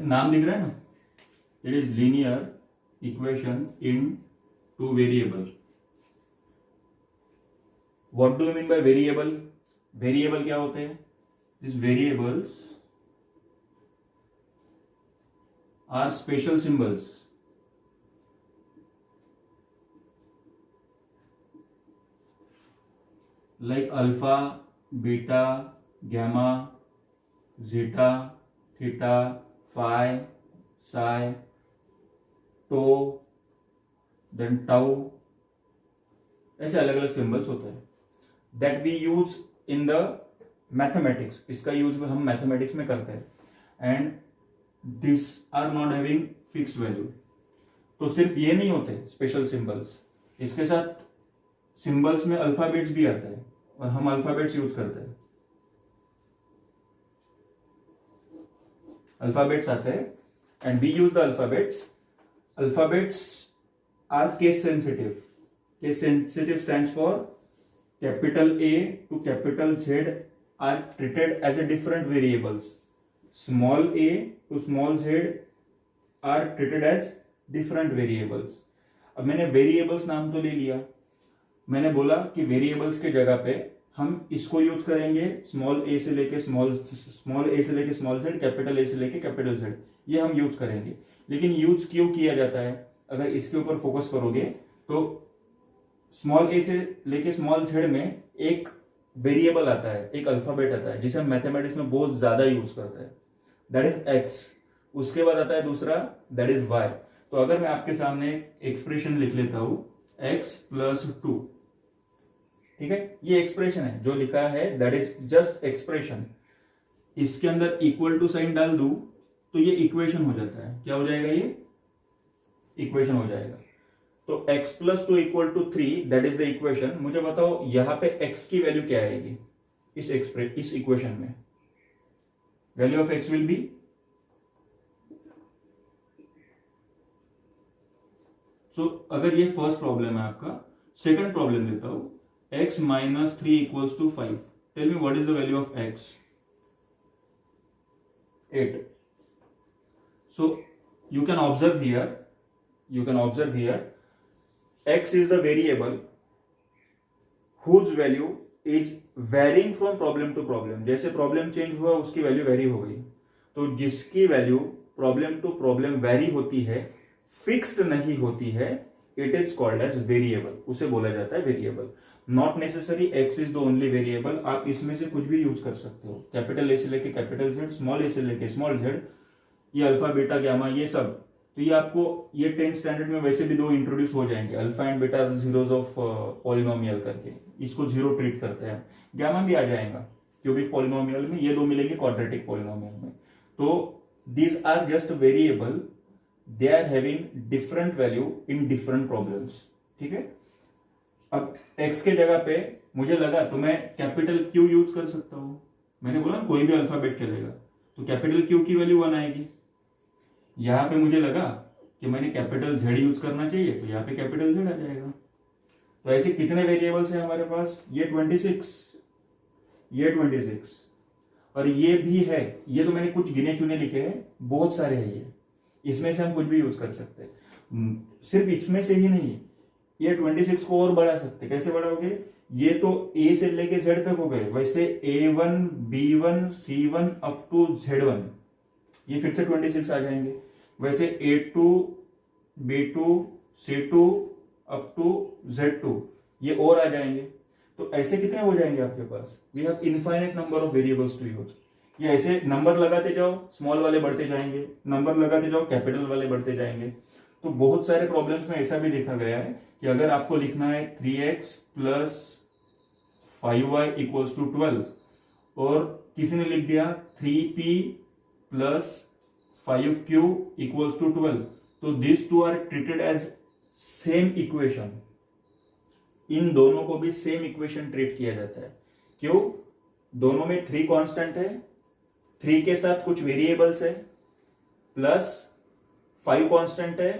नाम दिख रहा है ना, it is linear equation in two variable. What do you mean by variable? Variable क्या होते हैं? This variables are special symbols. Like alpha, beta, gamma, zeta, theta, phi, psi, tau, then tau, ऐसे अलग अलग सिंबल्स होते हैं that we use in the mathematics. इसका use हम मैथमेटिक्स में करते हैं and this are not having fixed value. तो सिर्फ ये नहीं होते स्पेशल सिंबल्स, इसके साथ सिंबल्स में अल्फाबेट्स भी आते हैं और हम अल्फाबेट्स यूज करते हैं. अल्फाबेट्स आते हैं and we use the alphabets. Alphabets are case sensitive. Case sensitive stands for capital A to capital Z are treated as a different variables. Small A to small Z are treated as different variables. अब मैंने variables नाम तो ले लिया, मैंने बोला कि variables के जगह पे हम इसको यूज करेंगे स्मॉल ए से लेके स्मॉल ए से लेके स्मॉल जेड, कैपिटल ए से लेके कैपिटल जेड, ये हम यूज करेंगे. लेकिन यूज क्यों किया जाता है? अगर इसके ऊपर फोकस करोगे तो स्मॉल ए से लेके स्मॉल जेड में एक वेरिएबल आता है, एक अल्फाबेट आता है जिसे हम मैथमेटिक्स में बहुत ज्यादा यूज करते हैं, दैट इज एक्स. उसके बाद आता है दूसरा, दैट इज वाई. तो अगर मैं आपके सामने एक्सप्रेशन लिख लेता हूं एक्स प्लस 2, ठीक है, ये एक्सप्रेशन है जो लिखा है, दैट इज जस्ट एक्सप्रेशन. इसके अंदर इक्वल टू साइन डाल दूं तो ये इक्वेशन हो जाता है. क्या हो जाएगा? ये इक्वेशन हो जाएगा. तो x plus 2 equal to 3, that is the equation. मुझे बताओ यहां पे x की वैल्यू क्या आएगी इस इक्वेशन में? Value of x will be अगर ये फर्स्ट प्रॉब्लम है आपका, सेकंड प्रॉब्लम लेता हूं, x minus 3 equals to 5. Tell me what is the value of x? 8. So you can observe here x is the variable whose value is varying from problem to problem. जैसे problem change हुआ उसकी value vary हो गई. तो जिसकी value problem to problem vary होती है, fixed नहीं होती है, it is called as variable. उसे बोला जाता है variable. Not necessary X is the only variable. आप इसमें से कुछ भी यूज कर सकते हो. कैपिटल ए से लेके कैपिटल जेड, स्मॉल ए से लेके स्मॉल जेड, ये अल्फा बीटा गैमा ये सब. तो ये आपको ये 10th स्टैंडर्ड में वैसे भी 2 इंट्रोड्यूस हो जाएंगे, alpha and beta zeros of polynomial करके. इसको जीरो ट्रीट करते हैं. गैमा भी आ जाएगा क्यूबिक पॉलिनोमियल में, ये 2 मिलेंगे क्वाड्रेटिक पॉलिनोमियल में. तो these are just variable, they are having different value in different problems. ठीक है. अब x के जगह पे मुझे लगा तो मैं कैपिटल Q यूज कर सकता हूं. मैंने बोला कोई भी अल्फाबेट चलेगा, तो कैपिटल Q की वैल्यू 1 आएगी. यहां पे मुझे लगा कि मैंने कैपिटल Z यूज करना चाहिए, तो यहां पे कैपिटल Z आ जाएगा. तो ऐसे कितने वेरिएबल्स हैं हमारे पास? ये 26 और ये भी है. ये तो मैंने कुछ गिने चुने लिखे हैं, बहुत सारे हैं ये. इसमें से हम कुछ भी यूज कर सकते हैं. सिर्फ इसमें से ही नहीं, ये 26 को और बढ़ा सकते. कैसे बढ़ाओगे? ये तो A से लेके Z तक हो गए, वैसे A1, B1, C1 up to Z1, ये फिर से 26 आ जाएंगे. वैसे A2, B2, C2 up to Z2, ये और आ जाएंगे. तो ऐसे कितने हो जाएंगे आपके पास? We have infinite number of variables to use. ये ऐसे नंबर लगाते जाओ, स्मॉल वाले बढ़ते जाएंगे, नंबर लगाते जाओ, कैपिटल वाले बढ़ते जाएंगे. तो बहुत सारे प्रॉब्लम्स में ऐसा भी देखा गया है कि अगर आपको लिखना है 3x plus 5y equals to 12 और किसी ने लिख दिया 3p plus 5q equals to 12, तो this two are treated as same equation. इन दोनों को भी सेम इक्वेशन ट्रीट किया जाता है. क्यों? दोनों में 3 कांस्टेंट है, 3 के साथ कुछ वेरिएबल्स है, प्लस 5 कांस्टेंट है,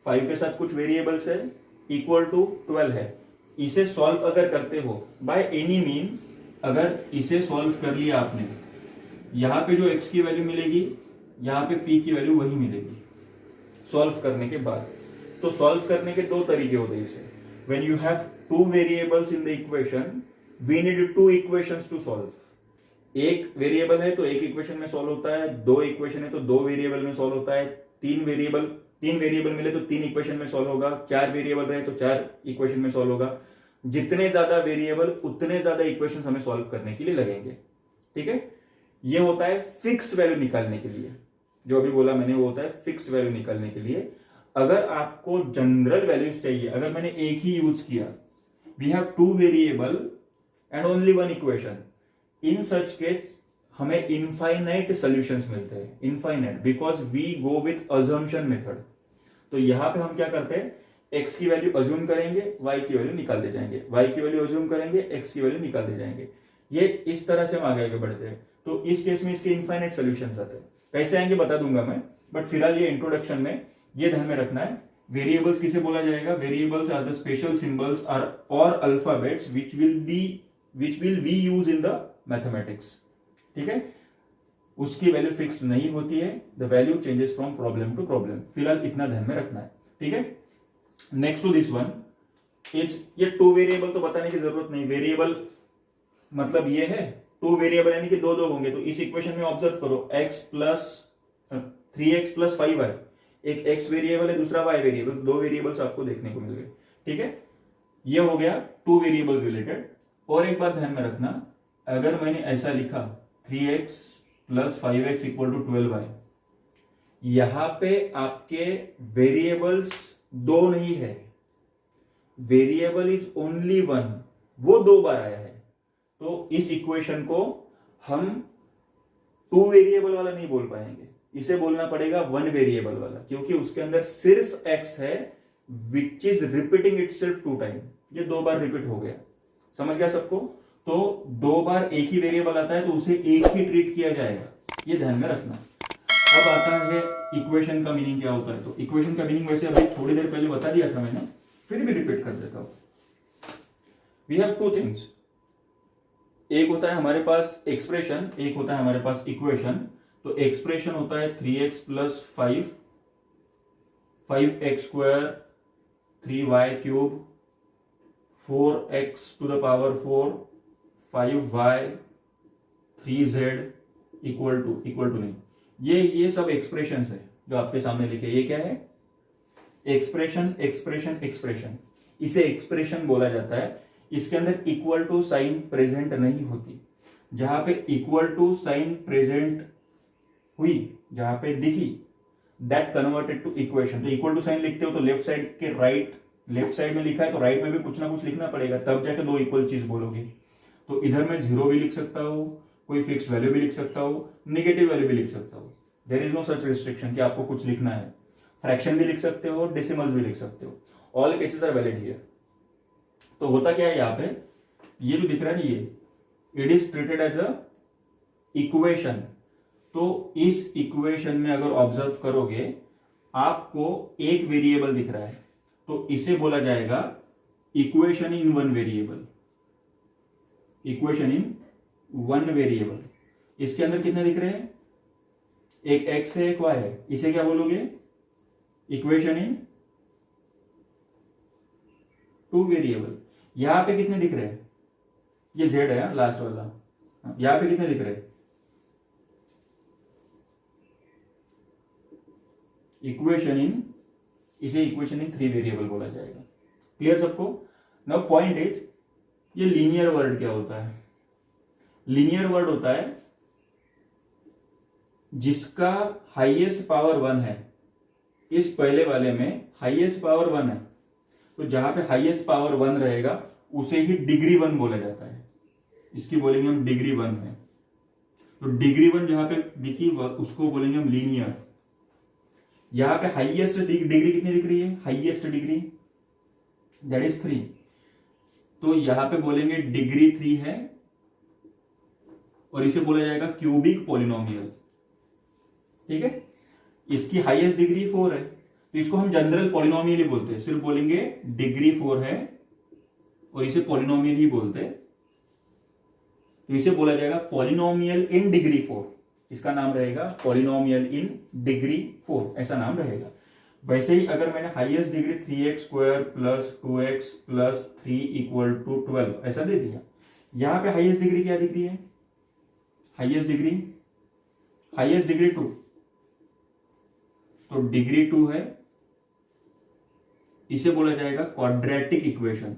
5 के साथ कुछ वेरिएबल्स है, इक्वल टू 12 है. इसे सॉल्व अगर करते हो बाय एनी मीन, अगर इसे सॉल्व कर लिया आपने, यहां पे जो x की वैल्यू मिलेगी यहाँ पे p की वैल्यू वही मिलेगी सॉल्व करने के बाद। तो सॉल्व करने के दो तरीके होते हैं इसे। When you have two variables in the equation we need two equations to solve. एक वेरिएबल है तो एक इक्वेशन में सॉल्व होता है, दो इक्वेशन है तो दो वेरिएबल में सॉल्व होता है, तीन वेरिएबल मिले तो तीन इक्वेशन में सॉल्व होगा, चार वेरिएबल रहे तो चार इक्वेशन में सॉल्व होगा। जितने ज्यादा वेरिएबल उतने ज्यादा इक्वेशन हमें सॉल्व करने के लिए लगेंगे। ठीक है, ये होता है फिक्स्ड वैल्यू निकालने के लिए। जो अभी बोला मैंने वो होता है फिक्स्ड वैल्यू निकालने के लिए। अगर आपको जनरल वैल्यूज चाहिए, अगर मैंने एक ही यूज किया, we have two variable and only one equation, in such case हमें इनफाइनाइट सॉल्यूशंस मिलते हैं, infinite, because we go with assumption method. तो यहां पे हम क्या करते हैं, x की वैल्यू अज्यूम करेंगे, y की वैल्यू निकाल दे जाएंगे, y की वैल्यू अज्यूम करेंगे, x की वैल्यू निकाल दे जाएंगे। ये इस तरह से हम आगे बढ़ते हैं। तो इस केस में इसके इनफाइनाइट सॉल्यूशंस आते हैं। कैसे आएंगे बता दूंगा मैं, बट फिलहाल ये इंट्रोडक्शन में ये ध्यान में रखना है। वेरिएबल्स किसे बोला जाएगा, variables are the special symbols are और alphabets which will we use in the mathematics. ठीक है, उसकी वैल्यू फिक्स्ड नहीं होती है, the value changes from problem to problem. फिलहाल इतना ध्यान में रखना है। ठीक है, next to this one is, ये टू वेरिएबल तो बताने की जरूरत नहीं। वेरिएबल मतलब ये है, टू वेरिएबल यानी कि दो दो होंगे। तो इस इक्वेशन में ऑब्जर्व करो, x plus 3x plus 5y, एक x वेरिएबल है दूसरा y वेरिएबल, दो वेरिएबल्स आपको देखने को मिल गए। ठीक है, ये हो गया टू वेरिएबल रिलेटेड। और एक बात ध्यान में रखना, अगर मैंने ऐसा लिखा 3x plus 5x equal to 12y, यहां पे आपके वेरिएबल्स दो नहीं है, वेरिएबल इज ओनली वन, वो दो बार आया है। तो इस इक्वेशन को हम टू वेरिएबल वाला नहीं बोल पाएंगे, इसे बोलना पड़ेगा वन वेरिएबल वाला, क्योंकि उसके अंदर सिर्फ x है which is repeating itself two time. ये दो बार रिपीट हो गया, समझ गया सबको। तो दो बार एक ही वेरिएबल आता है तो उसे एक ही ट्रीट किया जाएगा, ये ध्यान में रखना। अब आता है इक्वेशन का मीनिंग क्या होता है। तो इक्वेशन का मीनिंग वैसे अभी थोड़ी देर पहले बता दिया था मैंने, फिर भी रिपीट कर देता हूं। वी हैव टू थिंग्स, एक होता है हमारे पास एक्सप्रेशन, एक होता है हमारे पास इक्वेशन। तो एक्सप्रेशन होता है 3x plus 5, 5x square, 3y cube, 4x to the power 4, 5y, 3z equal to नहीं, ये सब एक्सप्रेशन है जो आपके सामने लिखे। ये क्या है, एक्सप्रेशन एक्सप्रेशन एक्सप्रेशन, इसे एक्सप्रेशन बोला जाता है। इसके अंदर इक्वल टू साइन प्रेजेंट नहीं होती। जहां पे इक्वल टू साइन प्रेजेंट हुई, जहां पे दिखी, दैट कन्वर्टेड टू इक्वेशन। तो इक्वल टू साइन लिखते हो तो लेफ्ट साइड के लेफ्ट साइड में लिखा है तो राइट में भी कुछ ना कुछ लिखना पड़ेगा, तब जाके दो इक्वल चीज बोलोगे। तो इधर मैं 0 भी लिख सकता हूं, कोई फिक्स्ड वैल्यू भी लिख सकता हूं, नेगेटिव वैल्यू भी लिख सकता हूं। There is no such restriction कि आपको कुछ लिखना है। फ्रैक्शन भी लिख सकते हो, डेसिमल्स भी लिख सकते हो, all cases are valid here. तो होता क्या है यहाँ पे, ये जो दिख रहा है ये it is treated as a equation. तो इस इक्वेशन में अगर ऑब्जर्व करोगे आपको एक वेरिएबल दिख रहा है, तो इसे बोला जाएगा equation in one variable. Equation in one variable, इसके अंदर कितने दिख रहे हैं, एक x है एक y है, इसे क्या बोलोगे, इक्वेशन इन टू वेरिएबल। यहां पे कितने दिख रहे हैं, ये z है लास्ट वाला, यहां पे कितने दिख रहे हैं, इक्वेशन इन, इसे इक्वेशन इन थ्री वेरिएबल बोला जाएगा। क्लियर सबको। नाउ पॉइंट इज, ये लीनियर वर्ड क्या होता है, लीनियर वर्ड होता है जिसका हाईएस्ट पावर 1 है। इस पहले वाले में हाईएस्ट पावर 1 है, तो जहां पे हाईएस्ट पावर 1 रहेगा उसे ही डिग्री 1 बोला जाता है। इसकी बोलेंगे हम डिग्री 1 है। तो डिग्री 1 जहां पे दिखी उसको बोलेंगे हम लीनियर। यहां पे हाईएस्ट डिग्री कितनी दिख रही है, हाईएस्ट डिग्री दैट इज 3, तो यहां पे बोलेंगे डिग्री 3 है और इसे बोला जाएगा क्यूबिक पॉलिनोमियल। ठीक है, इसकी हाईएस्ट डिग्री 4 है, तो इसको हम जनरल पॉलिनोमियल ही बोलते हैं, सिर्फ बोलेंगे डिग्री 4 है और इसे पॉलिनोमियल ही बोलते हैं। तो इसे बोला जाएगा पॉलिनोमियल इन डिग्री 4। इसका नाम रहेगा पॉलिनोमियल इन डिग्री 4, ऐसा नाम रहेगा। वैसे ही अगर मैंने highest degree 3x square plus 2x plus 3 equal to 12 ऐसा दे दिया, यहां पे हाईएस्ट डिग्री क्या दिख रही है? हाईएस्ट डिग्री 2, तो डिग्री 2 है, इसे बोला जाएगा क्वाड्रेटिक इक्वेशन।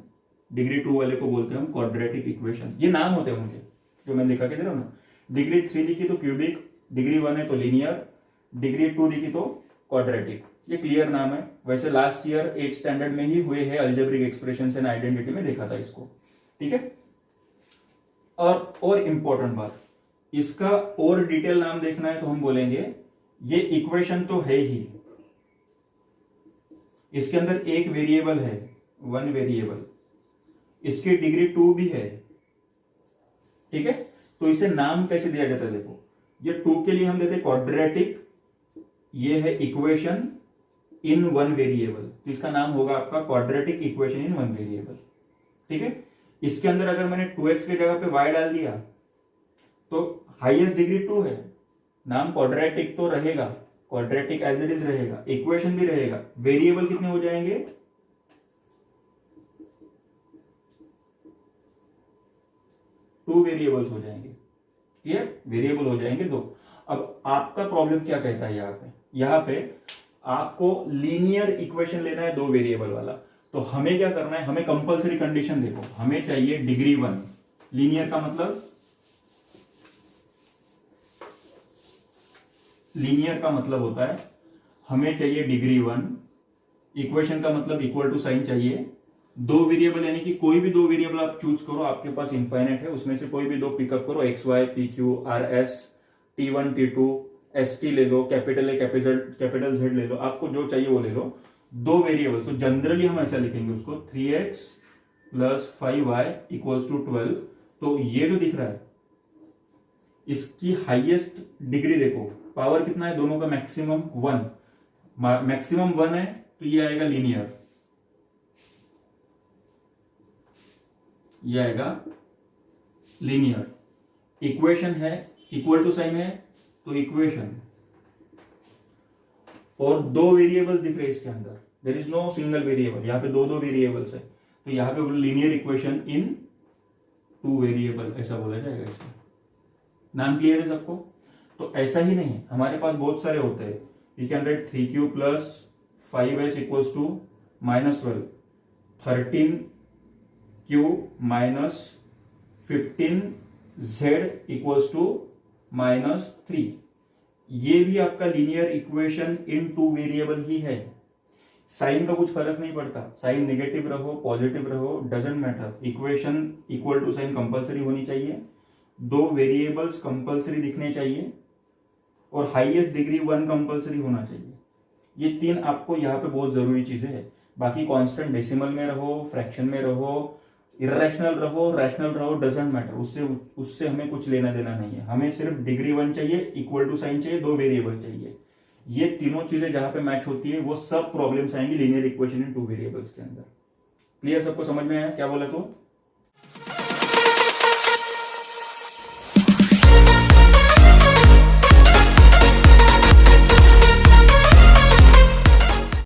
डिग्री 2 वाले को बोलते हैं हम क्वाड्रेटिक इक्वेशन, ये नाम होते हैं उनके जो मैं लिखा के दे रहा हूं ना। डिग्री 3 लिखी तो क्यूबिक, डिग्री 1 है तो लीनियर, डिग्री 2 लिखी तो क्वाड्रेटिक, ये क्लियर नाम है। वैसे लास्ट ईयर 8th स्टैंडर्ड में ही हुए हैं अलजेब्रिक एक्सप्रेशंस एंड आइडेंटिटी में देखा था इसको, ठीक है। और इंपॉर्टेंट बात, इसका और डिटेल नाम देखना है तो हम बोलेंगे ये इक्वेशन तो है ही, इसके अंदर एक वेरिएबल है, 1 वेरिएबल, इसकी डिग्री 2 भी है, ठीक है। तो इसे नाम कैसे दिया जाता है? देखो, ये 2 के लिए हम देते क्वाड्रेटिक, ये है इक्वेशन इन 1 वेरिएबल, तो इसका नाम होगा आपका क्वाड्रेटिक इक्वेशन इन 1 वेरिएबल, ठीक है। इसके अंदर अगर मैंने 2x की जगह पे y डाल दिया तो हाईएस्ट डिग्री 2 है, नाम क्वाड्रेटिक तो रहेगा, क्वाड्रेटिक एज इट इज रहेगा, इक्वेशन भी रहेगा, वेरिएबल कितने हो जाएंगे? 2 वेरिएबल्स हो जाएंगे, क्लियर? वेरिएबल हो जाएंगे 2। अब आपका प्रॉब्लम क्या कहता है? यहां पे आपको लीनियर इक्वेशन लेना है 2 वेरिएबल वाला, तो हमें क्या करना है? हमें कंपलसरी कंडीशन देखो, हमें चाहिए डिग्री 1। लीनियर का मतलब होता है हमें चाहिए डिग्री 1, इक्वेशन का मतलब इक्वल टू साइन चाहिए, 2 वेरिएबल, यानी कि कोई भी 2 वेरिएबल आप चूज करो, आपके पास इनफाइनाइट है, उसमें से कोई भी 2 पिकअप करो, X Y, P Q, R S, T1 T2, ST ले लो, कैपिटल ए कैपिटल Z ले लो, आपको जो चाहिए वो ले लो, 2 वेरिएबल। तो जनरली हम ऐसा लिखेंगे उसको 3x plus 5y equals to 12। तो ये जो दिख रहा है इसकी हाईएस्ट डिग्री देखो, पावर कितना है दोनों का? मैक्सिमम 1, मैक्सिमम 1 है तो ये आएगा लीनियर, ये आएगा लीनियर। इक्वेशन है, इक्वल टू साइन है तो इक्वेशन, और 2 वेरिएबल्स दिख रहे हैं इसके अंदर, there is no single variable, यहां पे 2 वेरिएबल्स है, तो यहां पे लीनियर इक्वेशन इन 2 वेरिएबल ऐसा बोला जाएगा इसमें। नाम क्लियर है सबको? तो ऐसा ही नहीं, हमारे पास बहुत सारे होते हैं, we can write 3q plus 5s equals to -12, 13q minus 15z equals to -3। ये भी आपका लीनियर इक्वेशन इन 2 वेरिएबल ही है। साइन का कुछ फर्क नहीं पड़ता, साइन नेगेटिव रहो पॉजिटिव रहो doesn't matter, equation equal to sign compulsory होनी चाहिए, 2 वेरिएबल्स कंपलसरी दिखने चाहिए, और हाईएस्ट डिग्री 1 कंपलसरी होना चाहिए। ये 3 आपको यहाँ पे बहुत जरूरी चीजें है। बाकी कांस्टेंट डेसिमल में रहो, फ्रैक्शन में रहो, इरेशनल रहो, रैशनल रहो, डजेंट मैटर, उससे हमें कुछ लेना देना नहीं है। हमें सिर्फ डिग्री 1 चाहिए, इक्वल टू साइन चाहिए, 2 वेरिएबल चाहिए। ये तीनों चीजें जहां पे मैच होती है वो सब प्रॉब्लम्स आएंगी लीनियर इक्वेशन इन 2 वेरिएबल्स के अंदर। क्लियर? सबको समझ में आया क्या बोला तो?